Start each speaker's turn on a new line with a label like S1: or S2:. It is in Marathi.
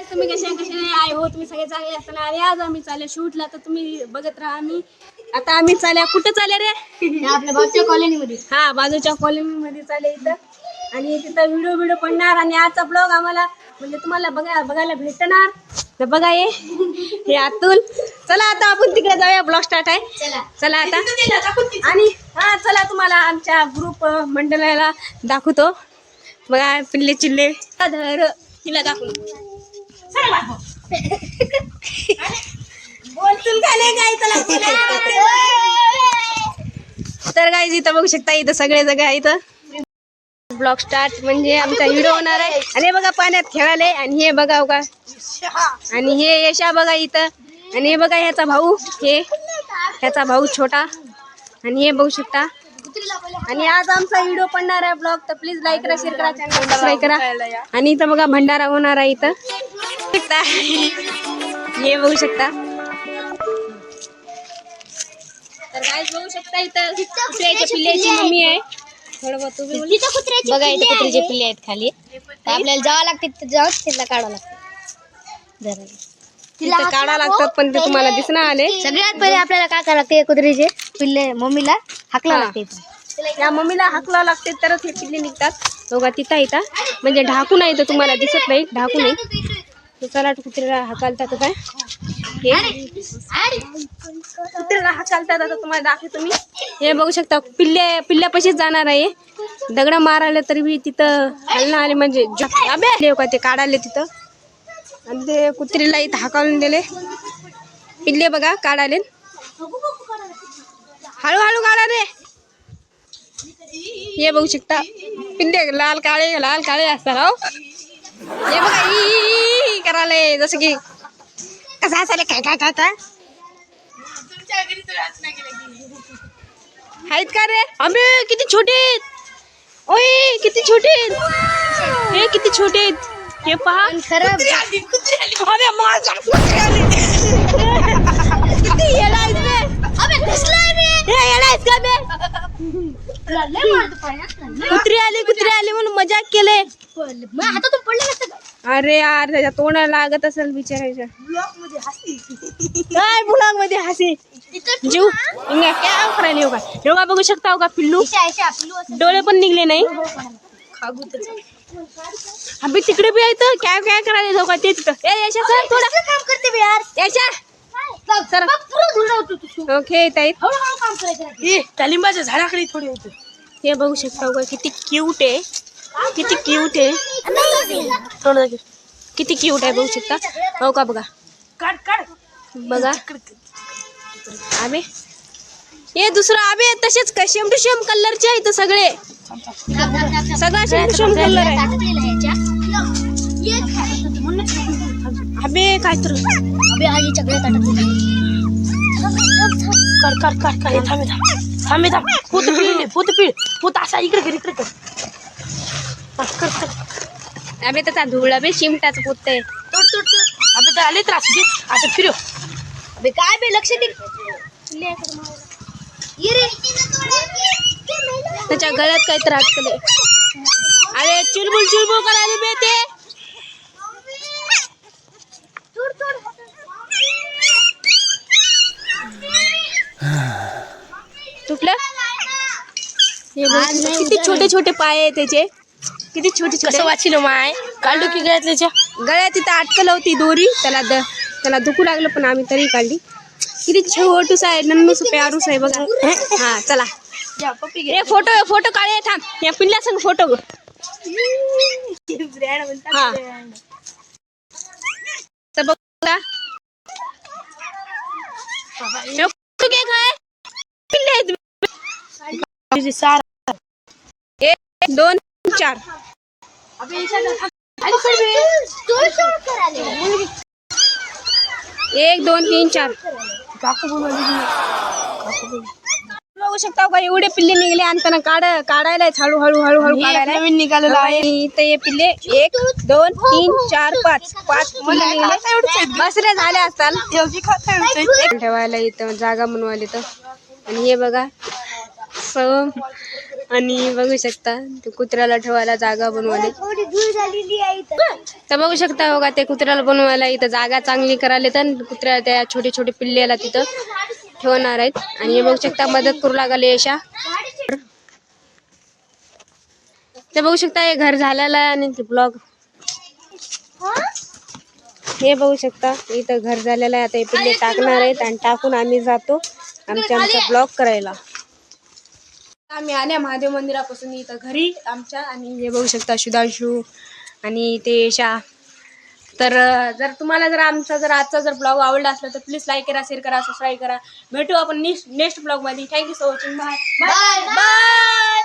S1: तुम्ही कसे आय हो तुम्ही सगळे चांगले असताना आणि आज आम्ही चालले शूटला तर तुम्ही बघत राहा आम्ही चालल्या कुठं चालल्या रे
S2: आपल्या बाजूच्या कॉलनीमध्ये
S1: हा बाजूच्या कॉलनीमध्ये चालले इथं आणि तिथं व्हिडिओ पडणार आणि आजचा ब्लॉग आम्हाला म्हणजे तुम्हाला बघायला भेटणार तर बघा हे अतुल चला आता आपण तिकडे जाऊया ब्लॉग स्टार्ट आहे चला आता आणि हा चला तुम्हाला आमच्या ग्रुप मंडळाला दाखवतो बघा पिल्ले चिल्ले धर तिला दाखवतो बोलतून काय तर काय इथं बघू शकता इथं सगळे जगा इथं ब्लॉग स्टार्ट म्हणजे आमचा व्हिडिओ होणार आहे आणि बघा पाण्यात खेळाले आणि हे बघा बघा आणि हे यशा बघा इथं आणि हे बघा ह्याचा भाऊ छोटा आणि हे बघू शकता आणि आज आमचा व्हिडिओ पडणार आहे ब्लॉग तर प्लीज लाईक करा शेअर करा चॅनल सबस्क्राईब करा आणि इथं बघा भंडारा होणार आहे इथं हे बघू शकता तर गाइस बघू शकता इथं कुत्र्याच्या पिल्ल्याची मम्मी आहे थोडं बहुत
S2: बघा इथे कुत्रीचे पिल्ले आहेत खाली तर आपल्याला जावं लागते तिथं जाऊन तिला काढावं लागतं
S1: तिथं काढा लागतात पण ते तुम्हाला दिसणार आले
S2: सगळ्यात पहिले आपल्याला काय करावं लागते कुत्रीचे पिल्ले मम्मीला हाकला लागते
S1: या मम्मीला हाकलावं लागते तरच हे पिल्ले निघतात बघा तिथं इथं म्हणजे ढाकू नाही तर तुम्हाला दिसत नाही ढाकू नाही तर चला कुत्र्याला हाकालतात काय कुत्र्याला हाकालतात आता तुम्हाला दाखवतो मी हे बघू शकता पिल्ल्यापाशीच जाणार आहे दगडा मारायला तरी बी तिथं हलणं आले म्हणजे अबे का ते काढाले तिथं आणि ते कुत्रीला इथं हाकालून दिले पिल्ले बघा काढाले हळूहळू काढा रे हे बघू शकता पिल्ले लाल काळे असतात हो हे बघा ई करायला जसं की कसं असायला काय आहेत का रे अबे किती छोटे आहेत ओय किती छोटे आहेत हे किती छोटे आहेत हे पहा
S2: खराब
S1: अबे मार किती येडा आहेस बे अबे कसला बे हे येडा आहेस का बे कुत्री आली म्हणून मजाक केले
S2: हातातून पडले नसतं
S1: अरे यार त्याच्या तोंडाला लागत असेल बिचारायच्या काय ब्लॉग मध्ये हसी जीव काय करायला योगा बघू शकता का पिल्लू डोळे पण निघले नाही अभि तिकडे बी आहे काय करायला जाऊ का ते तिथं याच्या सर थोडं काम करते बी यार याच्या सर ओके ताई
S2: तालिंबाच्या झाडाकडे थोडी होते
S1: हे बघू शकता का किती क्यूट आहे किती क्यूट आहे बघू शकता हो का बघा बघा आबे हे दुसरं आबे तसेच सेम टू सेम कलरचे आहेत सगळे सगळा सेम टू सेम कलर आहे अबे काय तर
S2: अबे आजी चकले थांबे पोत असा इकडे कर
S1: अबे त्याचा धुळा बे शिमटाचं पोत आहे
S2: तोड अबे तर आले त्रास दे आता फिरो अबे काय बे लक्ष दे
S1: त्याच्या गळ्यात काही तर अटकले अरे चिलबुल करायला बे ते तुटलं किती छोटे पाय आहे त्याचे किती छोटे
S2: वाचिल माय काढलो की
S1: गळ्यात तिथं अटकल होती दोरी त्याला दुखू लागलं पण आम्ही तरी काढली किती छोटूस आहे नन्नूस प्यारूस आहे बघा हा चला हे फोटो काढे थांब या पिल्ल्या संग फोटो हा तर बघा पिल्ले 1 2 4 1 2 3 4 बघू शकता का एवढे पिल्ले निघले आणि त्यांना काढायला हळूहळू काढायला निघालेलं आहे इथे हे पिल्ले 1 2 3 4 5 पिल्ले निघले बसले झाले असतात ठेवायला इथं जागा बनवायला इथं आणि हे बघा आणि बघू शकता ते कुत्र्याला ठेवायला जागा बनवायला. तर बघू शकता बघा ते कुत्र्याला बनवायला इथं जागा चांगली करायला तर कुत्र्या त्या छोटे छोटे पिल्लेला तिथं ठेवणार आहेत. आणि हे बघू शकता मदत करू लागले अशा. ते बघू शकता हे घर झालेलं आहे आणि ते ब्लॉग हे बघू शकता इथं घर झालेलं आहे. आता हे पिल्ले टाकणार आहेत आणि टाकून आम्ही जातो आमचा ब्लॉग करायला. आम्ही आल्या महादेव मंदिरापासून इथं घरी आमच्या. आणि हे बघू शकता शुधांशू आणि ते शा. तर जर तुम्हाला जर आमचा जर आजचा जर ब्लॉग आवडला असला तर प्लीज लाईक करा, शेअर करा, सबस्क्राईब करा. भेटू आपण नेक्स्ट ब्लॉग मध्ये. Thank you so much. Bye bye.